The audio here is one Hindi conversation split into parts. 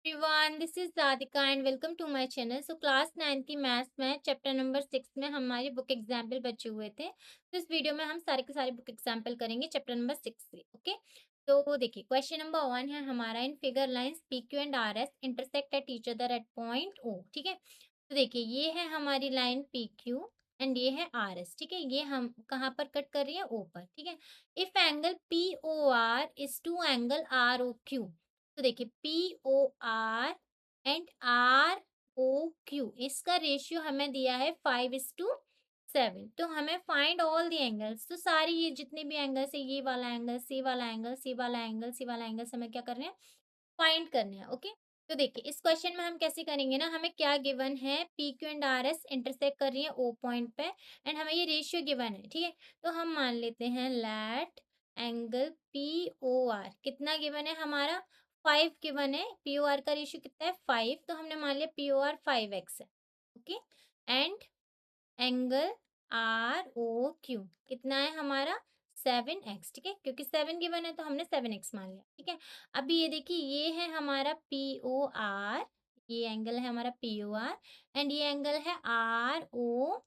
Everyone, this is Radhika and welcome to my channel. So class 9 की मैथ्स में चैप्टर नंबर 6 में हमारे बुक एग्जाम्पल बचे हुए थे। तो इस वीडियो में हम सारे के सारे बुक एग्जाम्पल करेंगे चैप्टर नंबर 6 से। ओके, तो देखिए क्वेश्चन नंबर 1 है हमारा, in figure lines P Q and R S intersect at each other at point O. ठीक है, तो देखिए ये है हमारी लाइन पी क्यू एंड ये है आर एस। ठीक है, ये हम कहाँ पर कट कर रही है, ओ पर। ठीक है, if angle P O R is to angle R O Q. तो देखिए P O R and R O Q, इसका रेशियो हमें दिया है 5:7। तो हमें फाइंड ऑल द एंगल्स। तो सारी ये जितने भी एंगल्स है, ये वाला एंगल, सी वाला एंगल, सी वाला एंगल, सी वाला एंगल, हमें क्या करना है, फाइंड करना है। ओके, तो देखिए इस क्वेश्चन में हम कैसे करेंगे ना, हमें क्या गिवन है, P Q and R S intersect कर रही है ओ पॉइंट पे एंड हमें ये रेशियो गिवन है। ठीक है, तो हम मान लेते हैं let angle P O R कितना गिवन है हमारा, 5 गिवन है। पी ओ आर का रेशियो कितना है, 5, तो हमने मान लिया पी ओ आर 5x है। Okay, and angle R O Q कितना है हमारा, 7x। ठीक है, क्योंकि 7 गिवन है तो हमने 7x मान लिया। ठीक है, अभी ये देखिए ये है हमारा पी ओ आर, ये एंगल है हमारा पी ओ आर एंड ये एंगल है आर ओ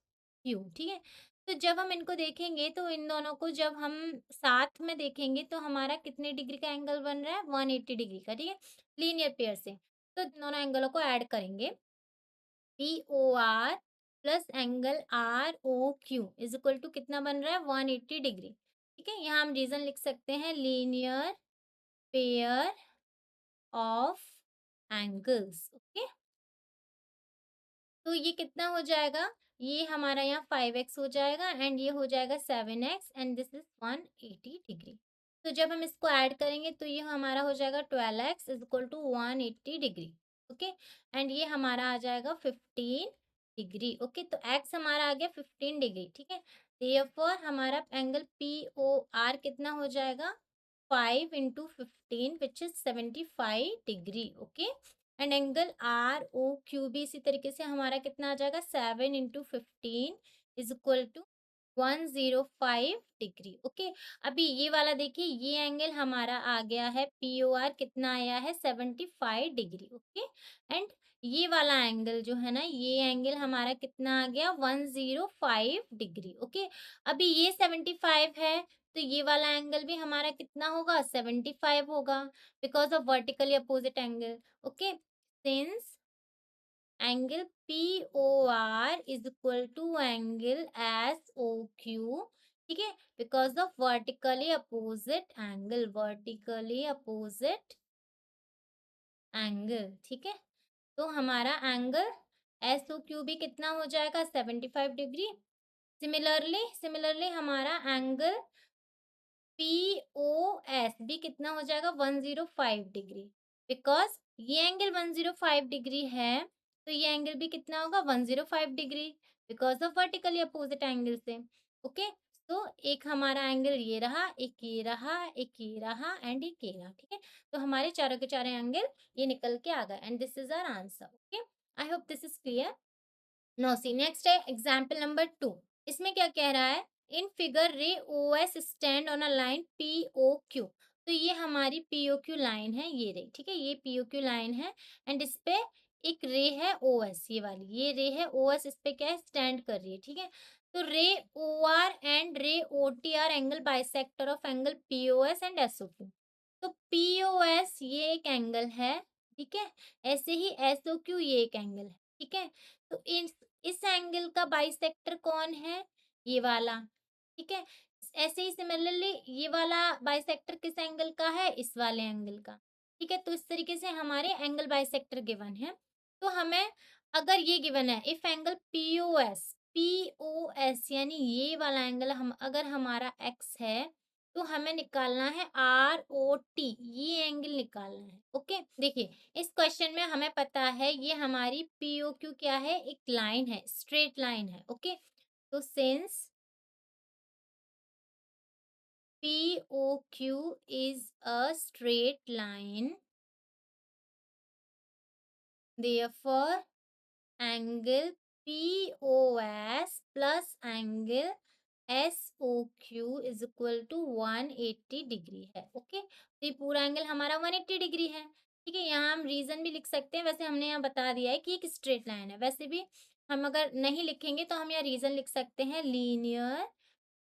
क्यू। ठीक है, तो जब हम इनको देखेंगे तो इन दोनों को जब हम साथ में देखेंगे तो हमारा कितने डिग्री का एंगल बन रहा है, 180 डिग्री का। ठीक है, लीनियर पेयर से, तो दोनों एंगलों को ऐड करेंगे, P O R plus angle R O Q is equal to कितना बन रहा है, 180 डिग्री। ठीक है, यहाँ हम रीजन लिख सकते हैं, linear pair of angles. Okay, तो ये कितना हो जाएगा, ये हमारा यहाँ 5x हो जाएगा एंड ये हो जाएगा 7x and this is 180 degree. तो जब हम इसको ऐड करेंगे तो ये हमारा हो जाएगा 12x is equal to 180 degree. Okay, and ये हमारा आ जाएगा 15 डिग्री। ओके, तो x हमारा आ गया 15 डिग्री। ठीक है, देयरफॉर हमारा एंगल पी ओ आर कितना हो जाएगा, 5 × 15 which is 75 degree. Okay, and angle R O Q भी इसी तरीके से हमारा कितना आ जाएगा, 7 × 15 is equal to 105 degree. Okay, अभी ये वाला देखिए, ये एंगल हमारा आ गया है पी ओ आर, कितना आया है, 75 डिग्री। ओके, एंड ये वाला एंगल जो है ना, ये एंगल हमारा कितना आ गया, 105 डिग्री। ओके, अभी ये 75 है तो ये वाला एंगल भी हमारा कितना होगा, 75 होगा, because of vertically opposite angle. Okay, since angle POR is equal to angle SOQ, ठीक है, because of vertically opposite angle, ठीक है, तो हमारा एंगल SOQ भी कितना हो जाएगा, 75 डिग्री। सिमिलरली हमारा एंगल POS भी कितना हो जाएगा, 105 डिग्री। बिकॉज ये एंगल 105 डिग्री है तो ये एंगल भी कितना होगा, 105 degree, because of vertically opposite angle से। ओके, तो एक हमारा एंगल ये रहा, एक ये रहा, एक ये रहा एंड एक ये रहा। ठीक है, तो हमारे चारों के चारों एंगल ये निकल के आ गए and this is our answer. Okay, I hope this is clear. No see next है एग्जाम्पल नंबर 2। इसमें क्या कह रहा है, in figure ray O S stand on a line P O Q. तो ये हमारी पी ओ क्यू लाइन है, ये रे। ठीक है, ये पी ओ क्यू लाइन है एंड इस पे एक रे है ओ एस, ये वाली ये रे है ओ एस, इस पे क्या है, स्टैंड कर रही है। ठीक है, तो रे O R and ray O T are angle bisector of angle P O S and S O Q. तो पी ओ एस ये एक एंगल है, ठीक है, ऐसे ही एस ओ क्यू ये एक एंगल है। ठीक है, तो इस एंगल का बाइसेक्टर कौन है, ये वाला। ठीक है, ऐसे ही सिमिलरली ये वाला बाइसेक्टर किस एंगल का है, इस वाले एंगल का। ठीक है, तो इस तरीके से हमारे एंगल बाइसेक्टर गिवन है। तो हमें अगर ये गिवन है, if angle P O S यानी ये वाला एंगल हम अगर हमारा एक्स है तो हमें निकालना है आर ओ टी, ये एंगल निकालना है। ओके, देखिए इस क्वेश्चन में हमें पता है ये हमारी पी ओ क्यू क्या है, एक लाइन है, स्ट्रेट लाइन है। ओके, तो since P O Q is a straight line, therefore angle P O S plus angle S O Q is equal to 180 degree है। ओके, तो ये पूरा एंगल हमारा 180 डिग्री है। ठीक है, यहाँ हम रीज़न भी लिख सकते हैं, वैसे हमने यहाँ बता दिया है कि एक स्ट्रेट लाइन है। वैसे भी हम अगर नहीं लिखेंगे तो हम यहाँ रीज़न लिख सकते हैं, linear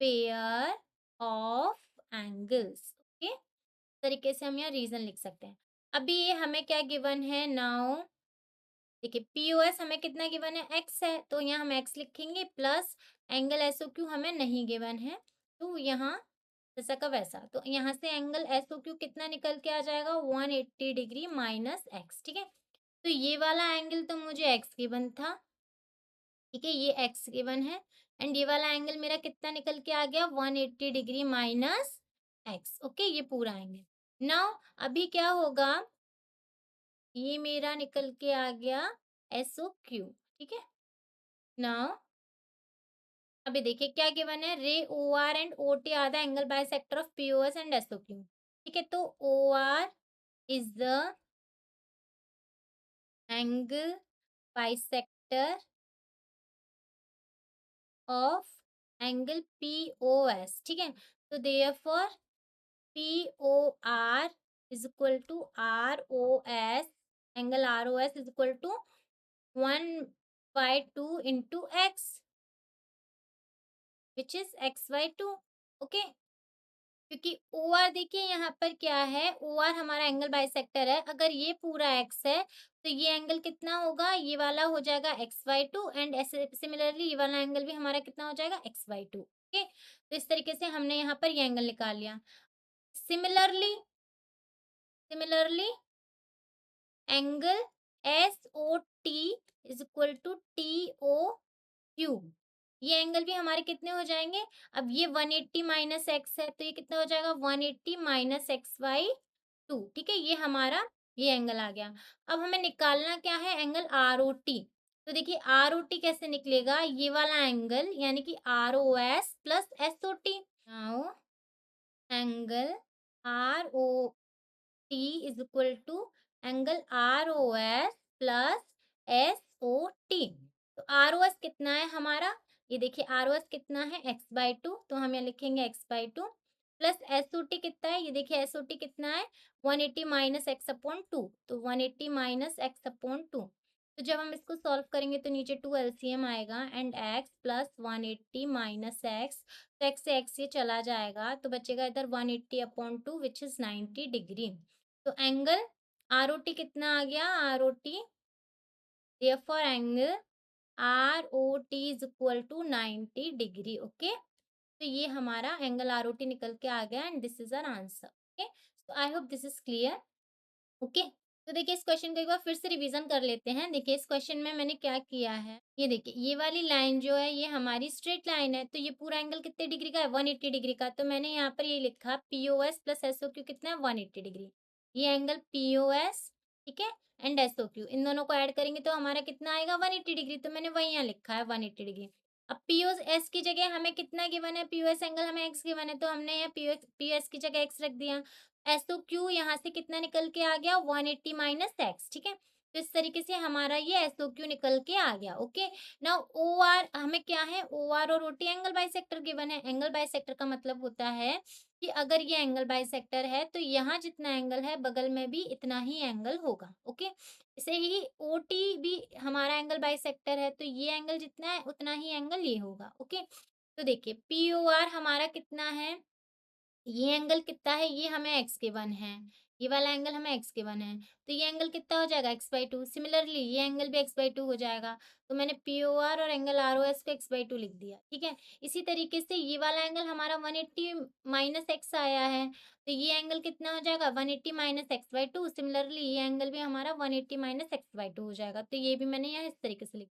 pair of angles. Okay, तरीके से हम यहाँ रीज़न लिख सकते हैं। अभी ये हमें क्या गिवन है नाउ, देखिए पीओएस हमें कितना गिवन है, एक्स है, तो यहाँ हम एक्स लिखेंगे प्लस एंगल एसओक्यू हमें नहीं गिवन है, तो यहाँ जैसा का वैसा, तो यहाँ से एंगल एसओक्यू कितना निकल के आ जाएगा, 180 डिग्री माइनस एक्स। ठीक है, तो ये वाला एंगल तो मुझे एक्स गिवन था, ठीक है, ये एक्स गिवन है, एंड ये वाला एंगल मेरा कितना निकल के आ गया, 180 डिग्री माइनस एक्स। ओके, ये पूरा एंगल। नाउ अभी क्या होगा, ये मेरा निकल के आ गया एसओ क्यू। ठीक है, नाउ अभी देखिए क्या गिवन है, ray O R and O T are the angle bisector of POS and SO Q. ठीक है, तो O R is the angle bisector of angle POS. ठीक है, तो therefore POR is equal to ROS, angle ROS is equal to 1/2 into x, which is x/2। Okay, क्योंकि OR देखिए यहाँ पर क्या है, OR हमारा एंगल बाइसेक्टर है, अगर ये पूरा x है तो ये एंगल कितना होगा, ये वाला हो जाएगा x/2, एंड ऐसे सिमिलरली ये वाला एंगल भी हमारा कितना हो जाएगा, x/2। ओके, तो इस तरीके से हमने यहाँ पर ये एंगल निकाल लिया। Similarly similarly angle S O T is equal to T O Q, ये एंगल भी हमारे कितने हो जाएंगे, अब ये 180 माइनस एक्स है, तो ये कितना हो जाएगा, 180 माइनस एक्स बाई 2। ठीक है, ये हमारा ये एंगल आ गया। अब हमें निकालना क्या है, एंगल आर ओ टी। तो देखिए आर ओ टी कैसे निकलेगा, ये वाला एंगल यानी कि R O S plus S O T. Now angle R O T is equal to angle R O S plus S O T. तो आर ओ एस कितना है हमारा, ये देखिए आर ओ एस कितना है, x/2, तो हम यहाँ लिखेंगे x/2 plus S O T कितना है, ये देखिए एस ओ टी कितना है, 180 माइनस एक्स अपॉन टू, तो 180 माइनस एक्स अपॉन टू। तो जब हम इसको सॉल्व करेंगे तो नीचे 2 एलसीएम आएगा, and x plus 180 minus x, तो x से x ये चला जाएगा, तो बचेगा इधर 180 upon two which is 90 degree. तो एंगल आर ओ टी कितना आ गया, R O T, therefore angle R O T is equal to 90 degree. Okay, तो ये हमारा एंगल आर ओ टी निकल के आ गया, and this is our answer. Okay, so I hope this is clear. Okay, तो देखिए इस क्वेश्चन को एक बार फिर से रिवीजन कर लेते हैं। देखिए इस क्वेश्चन में मैंने क्या किया है, ये देखिए ये वाली लाइन जो है ये हमारी स्ट्रेट लाइन है, तो ये पूरा एंगल कितने डिग्री का है, 180 डिग्री का। तो मैंने यहाँ पर ये लिखा पीओएस प्लस एसओक्यू कितना है, 180 डिग्री। ये एंगल पीओएस, ठीक है, एंड एसओक्यू, इन दोनों को ऐड करेंगे तो हमारा कितना आएगा, 180 डिग्री। तो मैंने वही यहाँ लिखा है 180 डिग्री। अब पीओ एस की जगह हमें कितना गिवन है, पीओएस एंगल हमें एक्स गिवन है, तो हमने यहाँ पीओएस की जगह एक्स रख दिया। एसओ क्यू यहाँ से कितना निकल के आ गया, 180 माइनस एक्स। ठीक है, तो इस तरीके से हमारा ये एसओ क्यू निकल के आ गया। ओके, नाउ ओ आर हमें क्या है, ओ आर और ओटी एंगल बाइसेक्टर गिवन है। एंगल बाइसेक्टर का मतलब होता है कि अगर ये एंगल बाइसेक्टर है तो यहाँ जितना एंगल है बगल में भी इतना ही एंगल होगा। ओके, इसे ही ओटी भी हमारा एंगल बाइसेक्टर है, तो ये एंगल जितना है उतना ही एंगल ये होगा। ओके, तो देखिए पी ओ आर हमारा कितना है, ये एंगल कितना है, ये हमें एक्स के वन है, ये वाला एंगल हमें एक्स के वन है, तो ये एंगल कितना हो जाएगा, x/2। सिमिलरली ये एंगल भी x/2 हो जाएगा, तो मैंने पी ओ आर और एंगल आर ओ एस को x/2 लिख दिया। ठीक है, इसी तरीके से ये वाला एंगल हमारा 180 माइनस एक्स आया है, तो ये एंगल कितना हो जाएगा, 180 माइनस x/2। सिमिलरली ये एंगल भी हमारा 180 माइनस x/2 हो जाएगा, तो ये भी मैंने यहाँ इस तरीके से लिखा।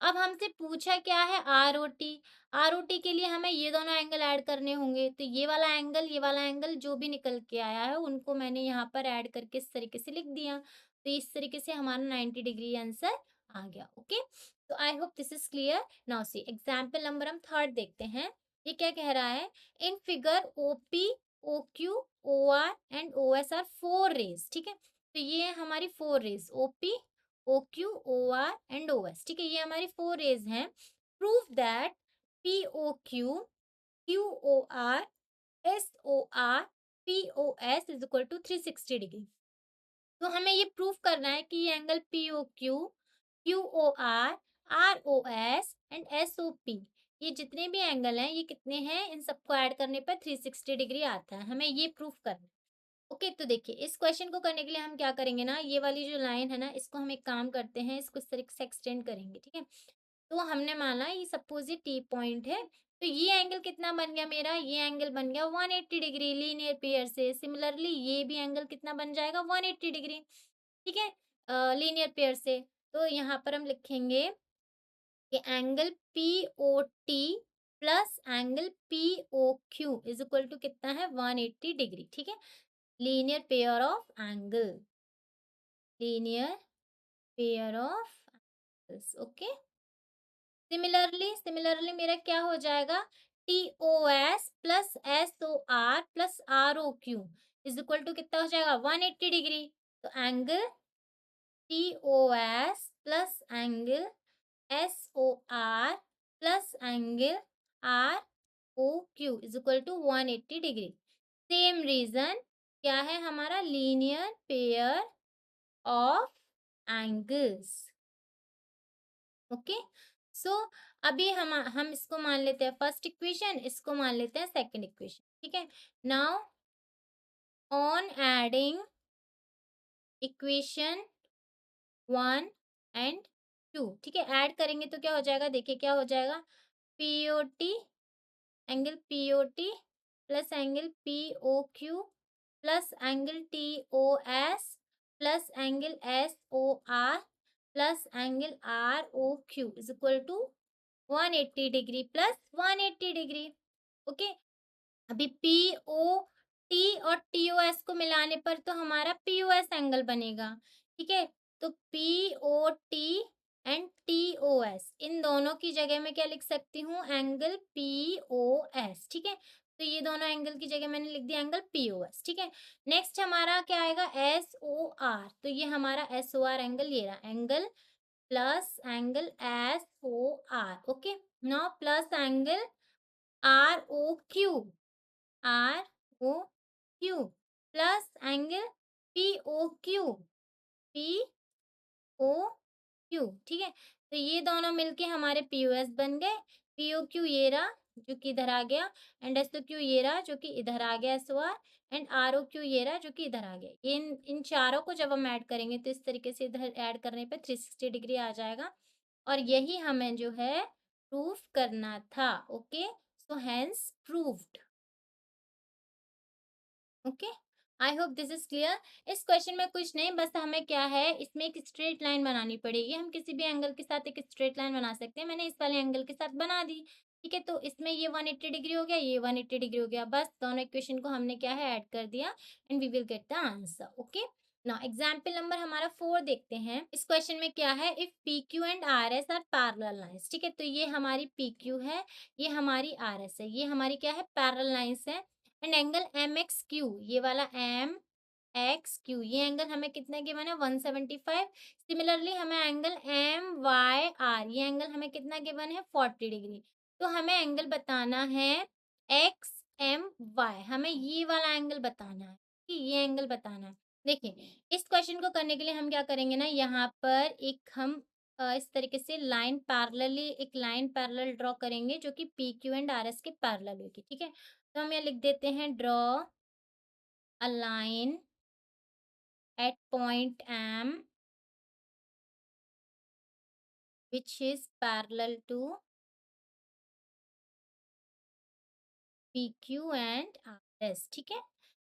अब हमसे पूछा क्या है, आरओटी। आरओटी के लिए हमें ये दोनों एंगल ऐड करने होंगे, तो ये वाला एंगल ये वाला एंगल जो भी निकल के आया है उनको मैंने यहाँ पर ऐड करके इस तरीके से लिख दिया, तो इस तरीके से हमारा 90 डिग्री आंसर आ गया। ओके, तो I hope this is clear. Now see example number हम थर्ड देखते हैं। ये क्या कह रहा है, in figure O P O Q O R and O S are four rays. ठीक है, तो ये है हमारी four rays, O P O Q O R and O S. ठीक है, ये हमारी फोर रेज हैं। Proof that P O Q Q O R S O R P O S is equal to 360 degree. तो हमें ये प्रूफ करना है कि ये angle POQ, QOR, ROS and SOP, ये जितने भी एंगल हैं ये कितने हैं, इन सबको ऐड करने पर 360 डिग्री आता है। हमें ये प्रूफ करना है। ओके, तो देखिए इस क्वेश्चन को करने के लिए हम क्या करेंगे ना, ये वाली जो लाइन है ना, इसको हम एक काम करते हैं, इसको इस तरीके से एक्सटेंड करेंगे, ठीक है। तो हमने माना ये सपोज ये टी पॉइंट है, तो ये एंगल कितना बन गया मेरा, ये एंगल बन गया 180 डिग्री लीनियर पेयर से। सिमिलरली ये भी एंगल कितना बन जाएगा, 180 डिग्री, ठीक है, लीनियर पेयर से। तो यहाँ पर हम लिखेंगे कि angle P O T plus angle P O Q is equal to कितना है, 180 डिग्री, ठीक है। Linear pair of angle, linear pair of angles, okay. Similarly मेरा क्या हो जाएगा, T O S plus S O R plus R O Q is equal to कितना हो जाएगा, 180 डिग्री। तो angle T O S plus angle S O R plus angle R O Q is equal to 180 degree. Same reason क्या है हमारा, linear pair of angles, okay. So अभी हम इसको मान लेते हैं फर्स्ट इक्वेशन, इसको मान लेते हैं सेकंड इक्वेशन, ठीक है। Now on adding equation 1 and 2, ठीक है, ऐड करेंगे तो क्या हो जाएगा, देखिए क्या हो जाएगा, POT, angle POT plus angle POQ plus angle TOS plus angle SOR plus angle ROQ is equal to 180 degree plus 180 degree, okay. अभी पी ओ टी और टी ओ एस को मिलाने पर तो हमारा पी ओ एस एंगल बनेगा, ठीक है। तो P O T and T O S, इन दोनों की जगह मैं क्या लिख सकती हूँ, एंगल पी ओ एस, ठीक है। तो ये दोनों एंगल की जगह मैंने लिख दिया एंगल पी ओ एस, ठीक है। नेक्स्ट हमारा क्या आएगा, एस ओ आर, तो ये हमारा एस ओ आर एंगल ये रहा, angle plus angle S O R, okay. Now plus angle R O Q, R O Q plus angle P O Q, P O Q, ठीक है। तो ये दोनों मिलके हमारे पी ओ एस बन गए। पी ओ क्यू ये रहा जो कि इधर आ गया, एंड एस ओ क्यू ये रहा जो कि इधर आ गया, S O R, and R O Q ये रहा जो कि इधर आ गया। इन चारों को जब हम ऐड करेंगे तो इस तरीके से इधर ऐड करने पे 360 डिग्री आ जाएगा, और यही हमें जो है प्रूफ करना था, okay. So hence proved, okay. I hope this is clear. इस क्वेश्चन में कुछ नहीं, बस हमें क्या है, इसमें एक स्ट्रेट लाइन बनानी पड़ेगी। हम किसी भी एंगल के साथ एक स्ट्रेट लाइन बना सकते हैं, मैंने इस वाले एंगल के साथ बना दी, ठीक है। तो इसमें ये 180 डिग्री हो गया, ये 180 डिग्री हो गया, बस दोनों इक्वेशन को हमने क्या है ऐड कर दिया, and we will get the answer, okay. ना एग्जाम्पल नंबर हमारा 4 देखते हैं। इस क्वेश्चन में क्या है, if P Q and R S are parallel lines, ठीक है। तो ये हमारी पी क्यू है, ये हमारी आर एस है, ये हमारी क्या है, पैरेलल लाइंस है। And angle M X Q, ये वाला एम एक्स क्यू, ये एंगल हमें कितना गिवन है, 175। सिमिलरली हमें एंगल एम वाई आर, ये एंगल हमें कितना गिवन है, 40 डिग्री। तो हमें एंगल बताना है एक्स एम वाई, हमें ये वाला एंगल बताना है, कि ये एंगल बताना है। देखिए इस क्वेश्चन को करने के लिए हम क्या करेंगे ना, यहाँ पर एक हम इस तरीके से लाइन पैरेलली, एक लाइन पैरेलल ड्रॉ करेंगे जो कि P Q and R S के पैरेलल होगी, ठीक है। तो हम यहाँ लिख देते हैं, draw a line at point M which is parallel to P Q and R S, ठीक है।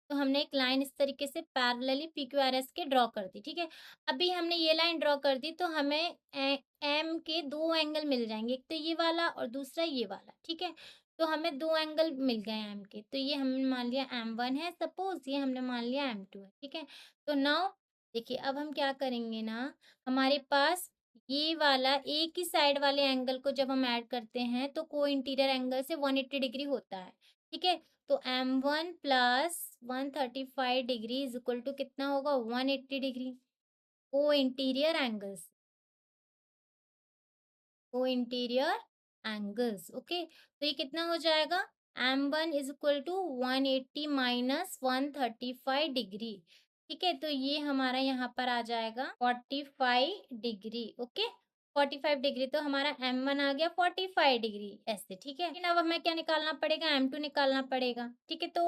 तो हमने एक लाइन इस तरीके से parallelly P Q R S के ड्रॉ कर दी, ठीक है। अभी हमने ये लाइन ड्रॉ कर दी तो हमें एम के दो एंगल मिल जाएंगे, एक तो ये वाला और दूसरा ये वाला, ठीक है। तो हमें दो एंगल मिल गए एम के, तो ये हमने मान लिया एम वन है सपोज, ये हमने मान लिया एम टू है, ठीक है। तो नाउ देखिए अब हम क्या करेंगे ना, हमारे पास ये वाला एक ही साइड वाले एंगल को जब हम ऐड करते हैं तो को इंटीरियर एंगल से 180 डिग्री होता है, ठीक है। तो M1 plus 135 degree is equal to कितना होगा, 180 degree. Co-interior angles, co-interior angles, okay. तो ये कितना हो जाएगा, M1 is equal to 180 minus 135 degree, ठीक है, तो ये हमारा यहाँ पर आ जाएगा 45 डिग्री। ओके, 45 डिग्री तो हमारा M1 आ गया 45 डिग्री ऐसे, ठीक है। लेकिन अब हमें क्या निकालना पड़ेगा, M2 निकालना पड़ेगा। ठीक है, तो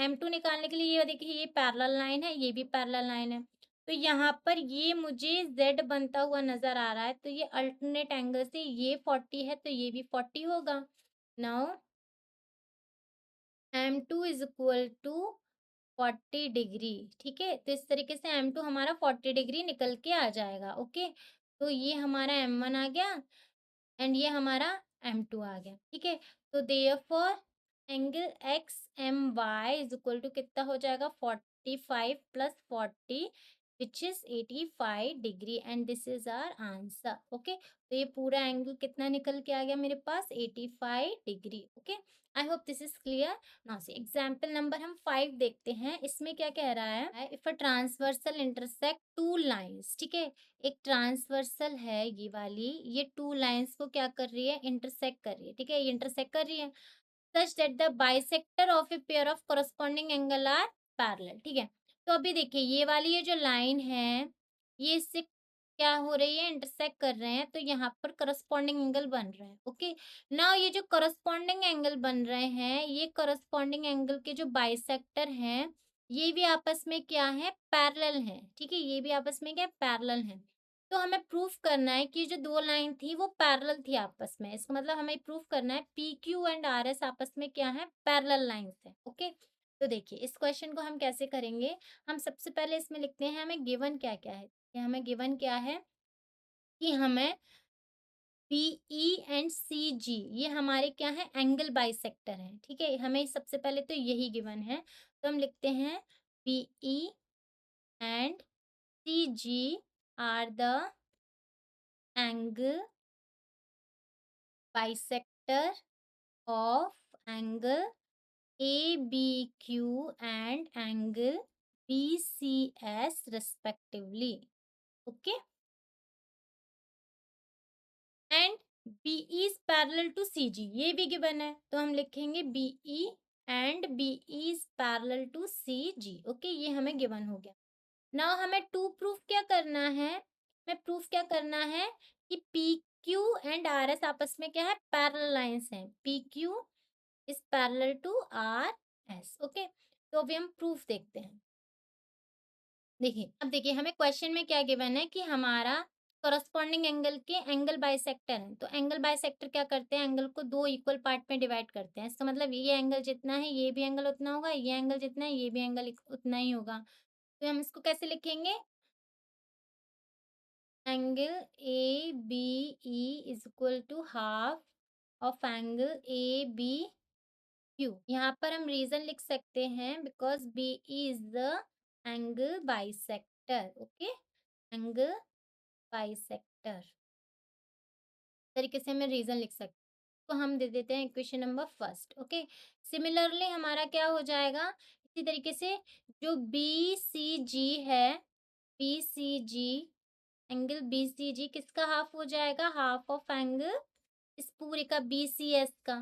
M2 निकालने के लिए ये देखिए, ये पैरेलल लाइन है, ये भी पैरेलल लाइन है। तो यहाँ पर ये मुझे Z बनता हुआ नजर आ रहा है, तो ये अल्टरनेट एंगल से ये 40 है, तो ये भी 40 होगा। Now M2 is equal to 40 degree. ठीक है, तो इस तरीके से M2 हमारा 40 डिग्री निकल के आ जाएगा। ओके, तो ये हमारा M1 आ गया एंड ये हमारा M2 आ गया। ठीक है, तो therefore angle X M Y is equal to कितना हो जाएगा, 45 plus 40 which is 85 degree and this is our answer. Okay, तो ये पूरा एंगल कितना निकल के आ गया मेरे पास, 85 degree. Okay, I hope this is clear. Now see example number हम 5 देखते हैं। इसमें क्या कह रहा है, if a transversal intersect two lines. ठीक है, एक ट्रांसवर्सल है ये वाली, ये टू लाइंस को क्या कर रही है, इंटरसेक्ट कर रही है। ठीक है, ये इंटरसेक्ट कर रही है such that the bisector of a pair of corresponding angle are parallel. ठीक है, तो अभी देखिए ये वाली ये जो लाइन है, ये इससे क्या हो रही है, इंटरसेक्ट कर रहे हैं, तो यहाँ पर करस्पॉन्डिंग एंगल बन रहा है। ओके, नाउ ये जो करस्पॉन्डिंग एंगल बन रहे हैं, ये करस्पॉन्डिंग एंगल के जो बाइसेक्टर हैं, ये भी आपस में क्या है, पैरेलल है। ठीक है, ये भी आपस में क्या पैरेलल है। तो हमें प्रूफ करना है कि जो दो लाइन थी वो पैरेलल थी आपस में। इसका मतलब हमें प्रूफ करना है P Q and R S आपस में क्या है, पैरेलल लाइंस है। ओके, तो देखिए इस क्वेश्चन को हम कैसे करेंगे। हम सबसे पहले इसमें लिखते हैं हमें गिवन क्या क्या है। कि हमें गिवन क्या है कि हमें बीई एंड सी जी ये हमारे क्या है, एंगल बाइसेक्टर हैं। ठीक है, हमें सबसे पहले तो यही गिवन है, तो हम लिखते हैं B E and C G are the angle bisector of angle ABQ and angle BCS respectively. Okay, and BE is parallel to CG, ये भी गिवन है, तो हम लिखेंगे BE and BE is parallel to CG. Okay, ये हमें गिवन हो गया। नाउ हमें टू प्रूफ क्या करना है, हमें प्रूफ क्या करना है कि P Q and R S आपस में क्या है, पैरेलल लाइंस हैं। P Q is parallel to R S. Okay, तो अभी हम प्रूफ देखते हैं। देखिए, अब देखिए हमें क्वेश्चन में क्या गिवन है कि हमारा करस्पॉन्डिंग एंगल के एंगल बाइसेक्टर है। तो एंगल बाइसेक्टर क्या करते हैं, एंगल को दो इक्वल पार्ट में डिवाइड करते हैं। इसका मतलब ये एंगल जितना है ये भी एंगल उतना होगा, ये एंगल जितना है ये भी एंगल उतना ही होगा। तो हम इसको कैसे लिखेंगे, angle A B E is equal to half of angle A B Q. यहाँ पर हम रीजन लिख सकते हैं because B is the angle bisector. Okay, angle bisector तरीके से हमें रीजन लिख सकते हैं। तो हम दे देते हैं equation number first. Okay, similarly हमारा क्या हो जाएगा, इसी तरीके से जो बी सी जी है, B C G angle B C जी किसका हाफ हो जाएगा, हाफ ऑफ एंगल इस पूरे का बी सी एस का,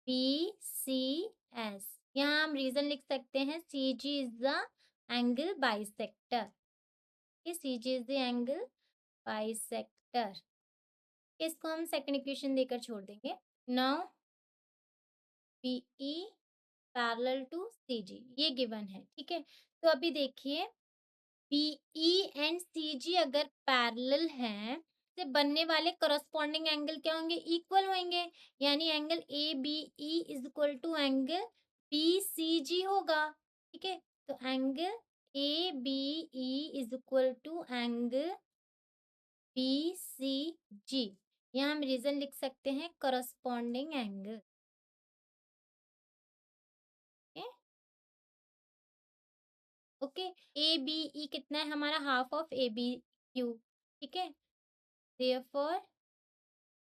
बी सी एस। यहाँ हम रीजन लिख सकते हैं C G is the angle bisector. C G is the angle bisector. इसको हम सेकंड इक्वेशन देकर छोड़ देंगे। Now BE parallel to C G ये गिवन है। ठीक है, तो अभी देखिए बीई एंड सीजी अगर पैरेलल हैं से बनने वाले करस्पॉन्डिंग एंगल क्या होंगे, इक्वल होंगे। यानी angle A B E is equal to angle B C G होगा। ठीक है, तो angle A B E is equal to angle B C G. यहाँ हम रीजन लिख सकते हैं corresponding angle. Okay, A B E कितना है हमारा, half of A B Q. ठीक है, therefore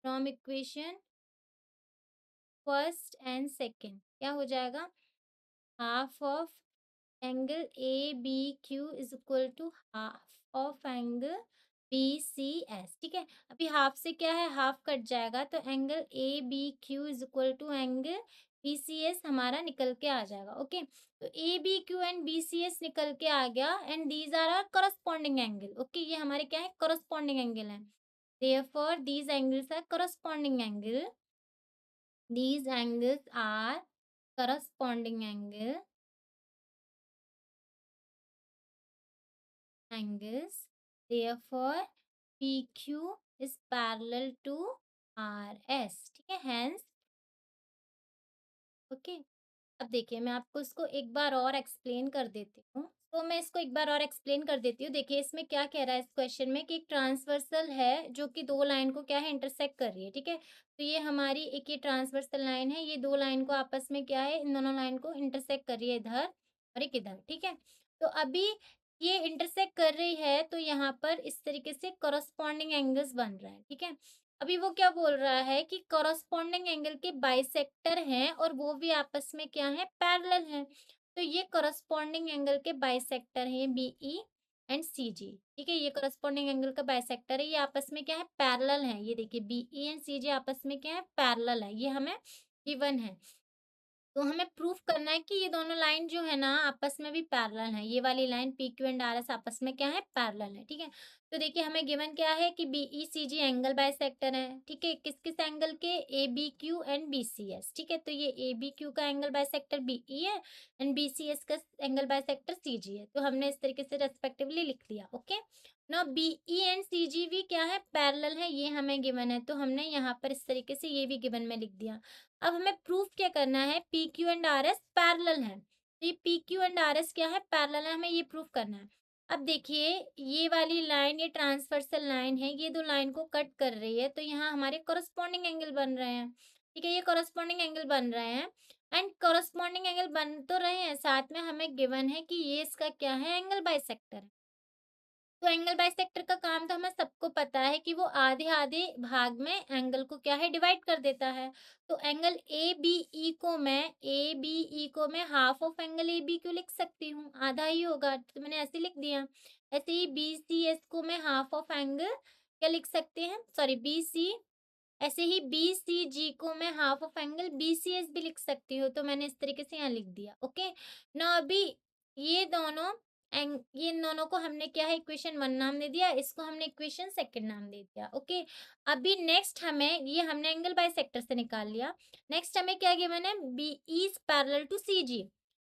from equation first and second क्या हो जाएगा, half of angle A B Q is equal to half of angle B C S. ठीक है, अभी हाफ से क्या है, हाफ कट जाएगा, तो angle A B Q is equal to angle BCS हमारा निकल के आ जाएगा। ओके, तो ABQ एंड BCS निकल के आ गया and these are are corresponding angle. Okay, ये हमारे क्या है, करस्पॉन्डिंग एंगल है। Therefore these angles are corresponding angle. These angles are corresponding angles. Therefore PQ is parallel to RS। ठीक है, hence ओके। अब देखिए मैं आपको इसको एक बार और एक्सप्लेन कर देती हूँ। तो मैं इसको एक बार और एक्सप्लेन कर देती हूँ। देखिए इसमें क्या कह रहा है इस क्वेश्चन में कि एक ट्रांसवर्सल है जो कि 2 लाइन को क्या है, इंटरसेक्ट कर रही है, ठीक है? तो ये हमारी एक ये ट्रांसवर्सल लाइन है, ये 2 लाइन को आपस में क्या है, इन दोनों लाइन को इंटरसेक्ट कर रही है इधर और एक इधर, ठीक है? तो अभी ये इंटरसेक्ट कर रही है तो यहाँ पर इस तरीके से कॉरेस्पॉन्डिंग एंगल्स बन रहा है, ठीक है? अभी वो क्या बोल रहा है कि कॉरेस्पॉन्डिंग एंगल के बाइसेक्टर हैं और वो भी आपस में क्या है, पैरेलल हैं। तो ये कॉरेस्पॉन्डिंग एंगल के बाइसेक्टर हैं बीई एंड सीजी, ठीक है? ये कॉरेस्पॉन्डिंग एंगल का बाइसेक्टर है, ये आपस में क्या है, पैरेलल है। ये देखिए बीई एंड सीजी आपस में क्या है, पैरेलल है, ये हमें गिवन है। तो हमें प्रूफ करना है कि ये दोनों लाइन जो है ना आपस में भी पैरेलल है। ये वाली line P Q and R S आपस में क्या है, पैरेलल है, ठीक है? तो देखिए हमें गिवन क्या है कि B E C G angle bisector है, ठीक है? किस किस एंगल के, A B Q and B C S, ठीक है? तो ये ए बी क्यू का एंगल बाइसेक्टर बीई है एंड बी सी एस का एंगल बाइसेक्टर सी जी है। तो हमने इस तरीके से रेस्पेक्टिवली लिख दिया। ओके, ना बीई एंड सी जी भी क्या है, पैरेलल है, ये हमें गिवन है। तो हमने यहाँ पर इस तरीके से ये भी गिवन में लिख दिया। अब हमें प्रूफ क्या करना है, P Q and R S parallel है। तो ये P Q and R S क्या है, पैरेलल है, हमें ये प्रूफ करना है। अब देखिए ये वाली लाइन, ये ट्रांसवर्सल लाइन है, ये 2 लाइन को कट कर रही है, तो यहाँ हमारे कॉरेस्पॉन्डिंग एंगल बन रहे हैं, ठीक है? ये कॉरेस्पॉन्डिंग एंगल बन रहे हैं एंड कॉरेस्पॉन्डिंग एंगल बन तो रहे हैं, साथ में हमें गिवन है कि ये इसका क्या है, एंगल बाइसेक्टर है। तो एंगल बाइसेक्टर का काम तो हमें सबको पता है कि वो आधे-आधे भाग में एंगल को क्या है, डिवाइड कर देता है। तो एंगल ए बी ई को मैं half of angle A B Q लिख सकती हूँ, आधा ही होगा, तो मैंने ऐसे लिख दिया। ऐसे ही बी सी एस को मैं हाफ ऑफ एंगल क्या लिख सकते हैं, सॉरी बी सी, ऐसे ही बी सी जी को मैं half of angle B C S भी लिख सकती हूँ। तो मैंने इस तरीके से यहाँ लिख दिया। ओके, ना अभी ये दोनों ये इन दोनों को हमने क्या है, इक्वेशन 1 नाम दे दिया, इसको हमने इक्वेशन 2 नाम दे दिया। ओके, अभी नेक्स्ट हमें, ये हमने एंगल बाइसेक्टर से निकाल लिया। नेक्स्ट हमें क्या गिवन है, B is parallel to C जी।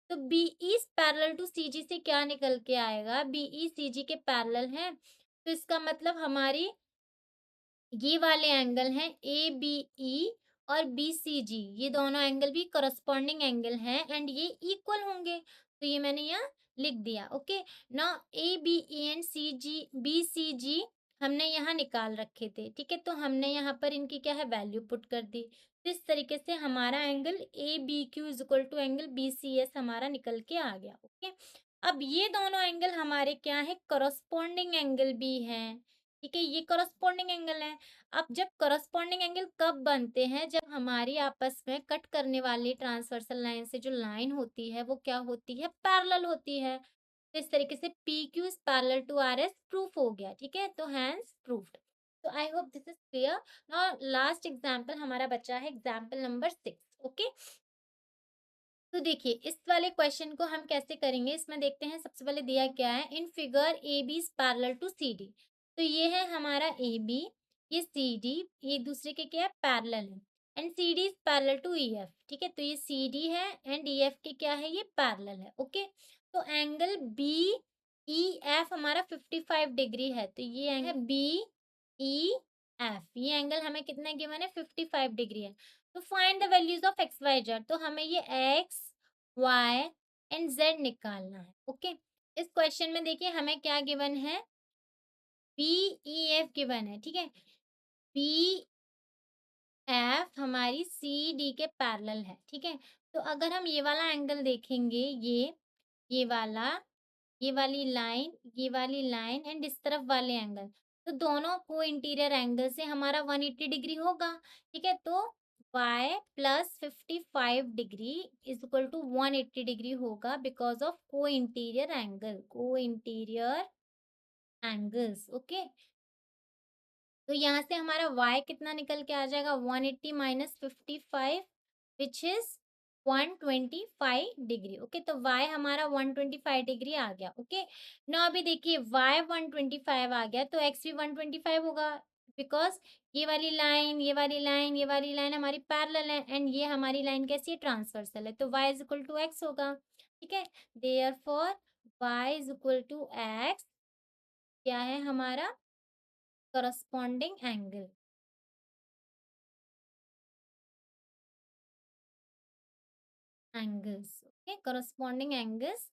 तो B is parallel to C जी से क्या निकल के आएगा, बी ई सी जी के पैरेलल है, तो इसका मतलब हमारी ये वाले एंगल हैं ए बी ई और बी सी जी, ये दोनों एंगल भी करस्पॉन्डिंग एंगल हैं एंड ये इक्वल होंगे। तो ये मैंने यहाँ लिख दिया। ओके, ना A B E and C G B C G हमने यहाँ निकाल रखे थे, ठीक है? तो हमने यहाँ पर इनकी क्या है, वैल्यू पुट कर दी। तो इस तरीके से हमारा angle A B Q is equal to angle B C S हमारा निकल के आ गया। ओके, अब ये दोनों एंगल हमारे क्या है, करस्पॉन्डिंग एंगल भी हैं, ठीक है? ये करस्पॉन्डिंग एंगल है। अब जब करस्पॉन्डिंग एंगल कब बनते हैं, जब हमारी आपस में कट करने वाली ट्रांसवर्सल लाइन से जो लाइन होती है वो क्या होती है, पैरेलल होती है। तो इस तरीके से P Q is parallel to R S proof हो गया, ठीक है? तो हैंस प्रूफ्ड। तो I hope this is clear. Now last example हमारा बचा है, एग्जांपल नंबर 6। ओके, तो देखिए इस वाले क्वेश्चन को हम कैसे करेंगे, इसमें देखते हैं। सबसे पहले दिया क्या है, in figure A B is parallel to C D. तो ये है हमारा ए बी, ये सी डी, ये एक दूसरे के क्या है, पैरेलल है and C D is parallel to E F, ठीक है? तो ये सी डी है एंड ई एफ के क्या है, ये पैरेलल है। ओके, तो एंगल बी ई एफ हमारा 55 डिग्री है। तो ये एंगल है बी ई एफ, ये एंगल हमें कितना गिवन है, 55 डिग्री है। तो find the values of X Y Z. तो हमें ये एक्स वाई एंड जेड निकालना है। ओके, इस क्वेश्चन में देखिए हमें क्या गिवन है, बी ई एफ गिवन है, ठीक है? बी एफ हमारी सी डी के पैरेलल है, ठीक है? तो अगर हम ये वाला एंगल देखेंगे, ये वाला, ये वाली लाइन एंड इस तरफ वाले एंगल, तो दोनों को इंटीरियर एंगल से हमारा 180 डिग्री होगा, ठीक है? तो y plus 55 degree is equal to 180 degree होगा because of co-interior angles. Okay, तो यहाँ से हमारा y कितना निकल के आ जाएगा, 180 minus 55 which is 125 degree. Okay, तो y हमारा 125 डिग्री आ गया। ओके, नाउ अभी देखिए y 125 आ गया तो x भी 125 होगा, बिकॉज ये वाली लाइन, ये वाली लाइन, ये वाली लाइन हमारी पैरेलल है एंड ये हमारी लाइन कैसी है, ट्रांसवर्सल है, तो y is equal to x होगा। ठीक है, therefore y is equal to x क्या है हमारा, corresponding angle, angles. Okay, corresponding angles,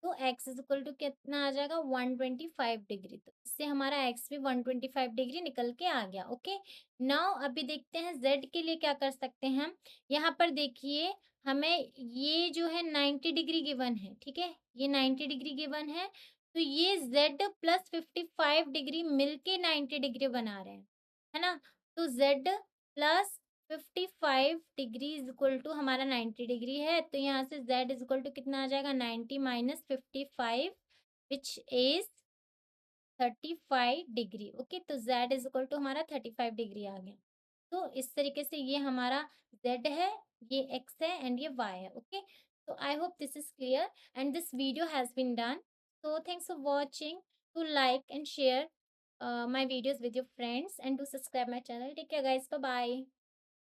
तो x इज इक्वल टू कितना आ जाएगा, 125 डिग्री। तो इससे हमारा x भी 125 डिग्री निकल के आ गया। ओके, नाउ अभी देखते हैं z के लिए क्या कर सकते हैं हम। यहाँ पर देखिए, हमें ये जो है 90 डिग्री गिवन है। ठीक है, ये 90 डिग्री गिवन है, तो ये z प्लस 55 डिग्री मिलके 90 डिग्री बना रहे हैं, है ना। तो z plus 55 degree is equal to हमारा 90 डिग्री है, तो यहाँ से z इज इक्वल टू कितना आ जाएगा, 90 minus 55 which is 35 degree. Okay, तो z इज इक्वल टू हमारा 35 डिग्री आ गया। तो इस तरीके से ये हमारा z है, ये x है एंड ये y है। ओके, तो I hope this is clear and this video has been done. So thanks for watching. To like and share my videos with your friends and to subscribe my channel. Take care guys. Bye bye.